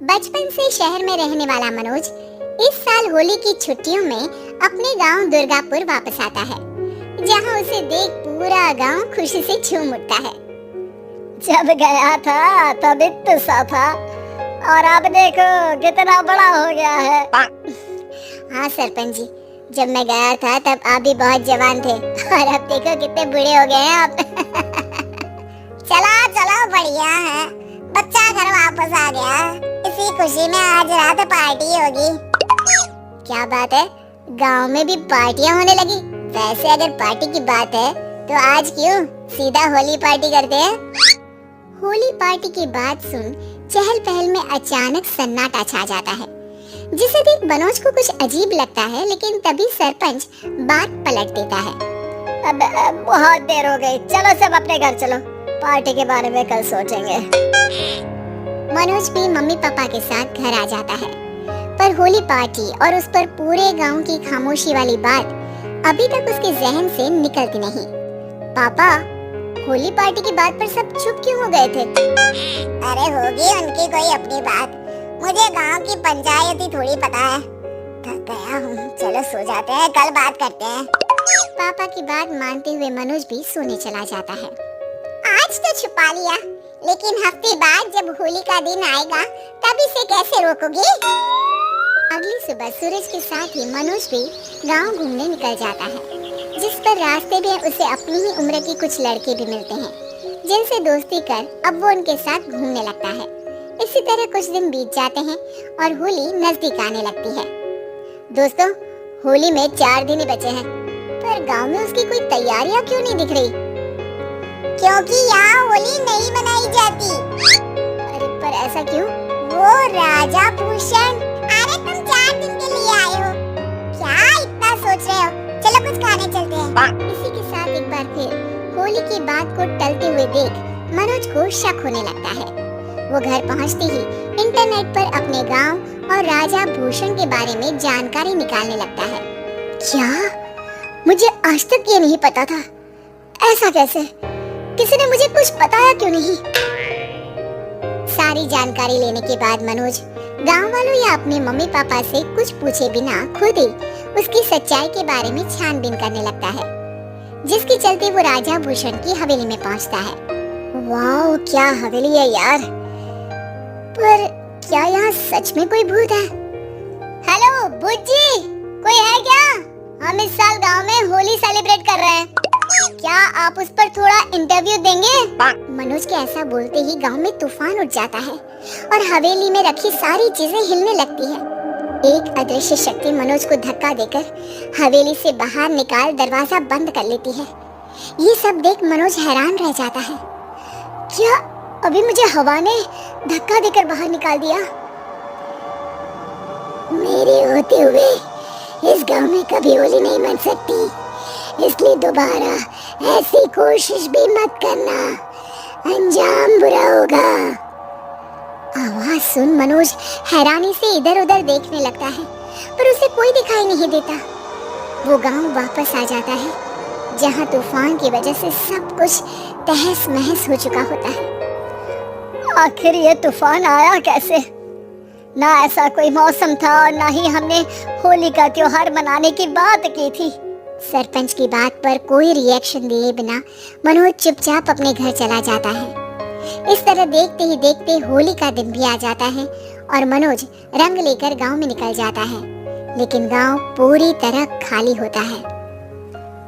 बचपन से शहर में रहने वाला मनोज इस साल होली की छुट्टियों में अपने गांव दुर्गापुर वापस आता है, जहां उसे देख पूरा गांव खुशी से झूम उठता है। जब गया था तब इतना सा था और अब देखो कितना बड़ा हो गया है। हाँ सरपंच जी, जब मैं गया था तब आप भी बहुत जवान थे और अब देखो कितने बूढ़े हो गए हैं आप। चला चलो बढ़िया है, बच्चा घर वापस आ गया। इसी खुशी में आज रात पार्टी होगी। क्या बात है, गांव में भी पार्टियां होने लगी। वैसे अगर पार्टी की बात है तो आज क्यों सीधा होली पार्टी करते हैं। होली पार्टी की बात सुन चहल पहल में अचानक सन्नाटा छा जाता है, जिसे देख मनोज को कुछ अजीब लगता है, लेकिन तभी सरपंच बात पलट देता है। अब बहुत देर हो गई, चलो सब अपने घर चलो, पार्टी के बारे में कल सोचेंगे। मनोज भी मम्मी पापा के साथ घर आ जाता है, पर होली पार्टी और उस पर पूरे गांव की खामोशी वाली बात अभी तक उसके जहन से निकलती नहीं। पापा, होली पार्टी की बात पर सब चुप क्यों हो गए थे? अरे होगी उनकी कोई अपनी बात, मुझे गांव की पंचायती थोड़ी पता है। थक गया हूँ, चलो सो जाते हैं, कल बात करते हैं। पापा की बात मानते हुए मनोज भी सोने चला जाता है। आज तो छुपा लिया, लेकिन हफ्ते बाद जब होली का दिन आएगा तब इसे कैसे रोकोगे? अगली सुबह सूरज के साथ ही मनोज भी गांव घूमने निकल जाता है, जिस पर रास्ते में उसे अपनी ही उम्र के कुछ लड़के भी मिलते हैं, जिनसे दोस्ती कर अब वो उनके साथ घूमने लगता है। इसी तरह कुछ दिन बीत जाते हैं और होली नजदीक आने लगती है। दोस्तों, होली में 4 दिन ही बचे हैं, पर गांव में उसकी कोई तैयारियां क्यों नहीं दिख रही? क्योंकि यहाँ होली नहीं मनाई जाती। अरे पर ऐसा क्यों? वो राजा भूषण, अरे तुम 4 दिन के लिए आए हो, क्या इतना सोच रहे हो? चलो कुछ खाने चलते हैं। इसी के साथ एक बार फिर होली की बात को टलते हुए देख मनोज को शक होने लगता है। वो घर पहुंचते ही इंटरनेट पर अपने गांव और राजा भूषण के बारे में जानकारी निकालने लगता है। क्या? मुझे आज तक ये नहीं पता था। ऐसा कैसे? किसी ने मुझे कुछ बताया क्यों नहीं? सारी जानकारी लेने के बाद मनोज गांव वालों या अपने मम्मी पापा से कुछ पूछे बिना खुद ही उसकी सच्चाई के बारे में छानबीन करने लगता है, जिसके चलते वो राजा भूषण की हवेली में पहुंचता है। वाह, क्या हवेली है यार! पर क्या यहाँ सच में कोई भूत है? हेलो बुज्जी, कोई है क्या? हम इस साल गांव में होली सेलिब्रेट कर रहे हैं, क्या आप उस पर थोड़ा इंटरव्यू देंगे? मनोज के ऐसा बोलते ही गांव में तूफान उठ जाता है और हवेली में रखी सारी चीजें हिलने लगती है। एक अदृश्य शक्ति मनोज को धक्का देकर हवेली से बाहर निकाल दरवाजा बंद कर लेती है। ये सब देख मनोज हैरान रह जाता है। क्या अभी मुझे हवा ने धक्का देकर बाहर निकाल दिया? मेरे होते हुए इस गांव में कभी होली नहीं मन सकती, इसलिए दोबारा ऐसी कोशिश भी मत करना, अंजाम बुरा होगा। आवाज सुन मनोज हैरानी से इधर उधर देखने लगता है, पर उसे कोई दिखाई नहीं देता। वो गांव वापस आ जाता है, जहां तूफान की वजह से सब कुछ तहस महस हो चुका होता है। आखिर ये तूफान आया कैसे? ना ऐसा कोई मौसम था और ना ही हमने होली का त्योहार मनाने की बात की थी। सरपंच की बात पर कोई रिएक्शन दिए बिना मनोज चुपचाप अपने घर चला जाता है। इस तरह देखते ही देखते होली का दिन भी आ जाता है और मनोज रंग लेकर गांव में निकल जाता है, लेकिन गांव पूरी तरह खाली होता है।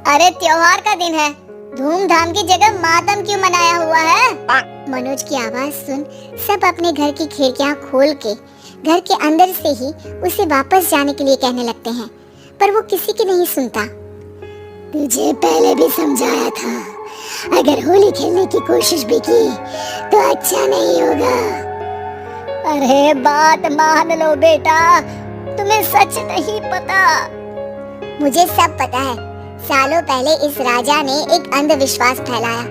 अरे त्योहार का दिन है, धूमधाम की जगह मातम क्यों मनाया हुआ है? मनोज की आवाज सुन सब अपने घर की खिड़कियां खोल के घर के अंदर से ही उसे वापस जाने के लिए कहने लगते हैं, पर वो किसी की नहीं सुनता। तुझे पहले भी समझाया था, अगर होली खेलने की कोशिश भी की तो अच्छा नहीं होगा। अरे बात मान लो बेटा, तुम्हें सच नहीं पता। मुझे सब पता है, सालों पहले इस राजा ने एक अंधविश्वास फैलाया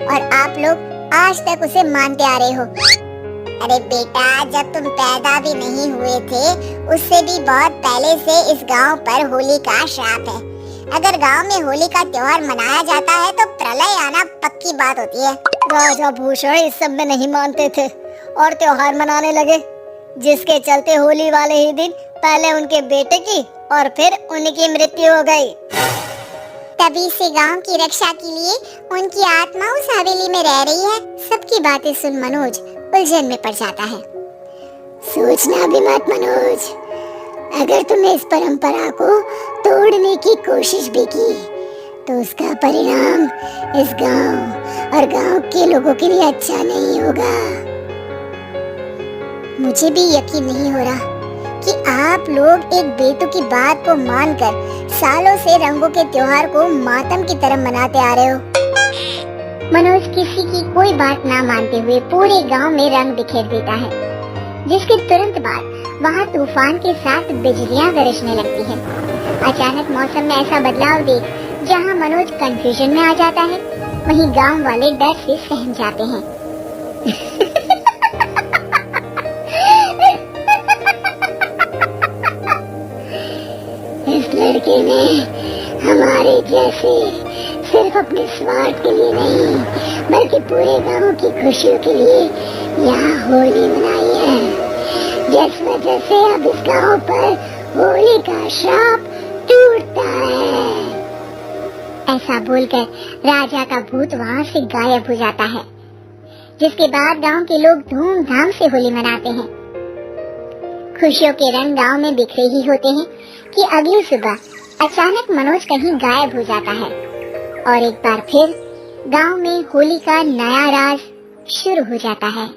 और आप लोग आज तक उसे मानते आ रहे हो। अरे बेटा, जब तुम पैदा भी नहीं हुए थे उससे भी बहुत पहले से इस गांव पर होली का श्राप है। अगर गांव में होली का त्योहार मनाया जाता है तो प्रलय आना पक्की बात होती है। राजा भूषण इस सब में नहीं मानते थे और त्योहार मनाने लगे। जिसके चलते होली वाले ही दिन पहले उनके बेटे की और फिर उनकी मृत्यु हो गई। तभी से गांव की रक्षा के लिए उनकी आत्मा उस हवेली में रह रही है। सबकी बातें सुन मनोज उलझन में पड़ जाता है। सोचना भी मत मनोज, अगर तुमने इस परंपरा को तोड़ने की कोशिश भी की तो उसका परिणाम इस गांव और गांव के लोगों के लिए अच्छा नहीं होगा। मुझे भी यकीन नहीं हो रहा कि आप लोग एक बेतुकी बात को मानकर सालों से रंगों के त्योहार को मातम की तरह मनाते आ रहे हो। मनोज किसी की कोई बात ना मानते हुए पूरे गांव में रंग बिखेर देता है, जिसके तुरंत बाद वहाँ तूफान के साथ बिजलियाँ गरजने लगती है। अचानक मौसम में ऐसा बदलाव देख जहाँ मनोज कंफ्यूजन में आ जाता है, वहीं गांव वाले डर से सहम जाते हैं। इस लड़के ने हमारे जैसे सिर्फ अपने स्वार्थ के लिए नहीं बल्कि पूरे गांव की खुशियों के लिए यहाँ होली मनाई है, जिस वजह से अब इस गांव पर होली का श्राप टूटता है। ऐसा बोलकर राजा का भूत वहाँ से गायब हो जाता है, जिसके बाद गांव के लोग धूमधाम से होली मनाते हैं। खुशियों के रंग गांव में बिखरे ही होते हैं कि अगली सुबह अचानक मनोज कहीं गायब हो जाता है और एक बार फिर गांव में होली का नया राज शुरू हो जाता है।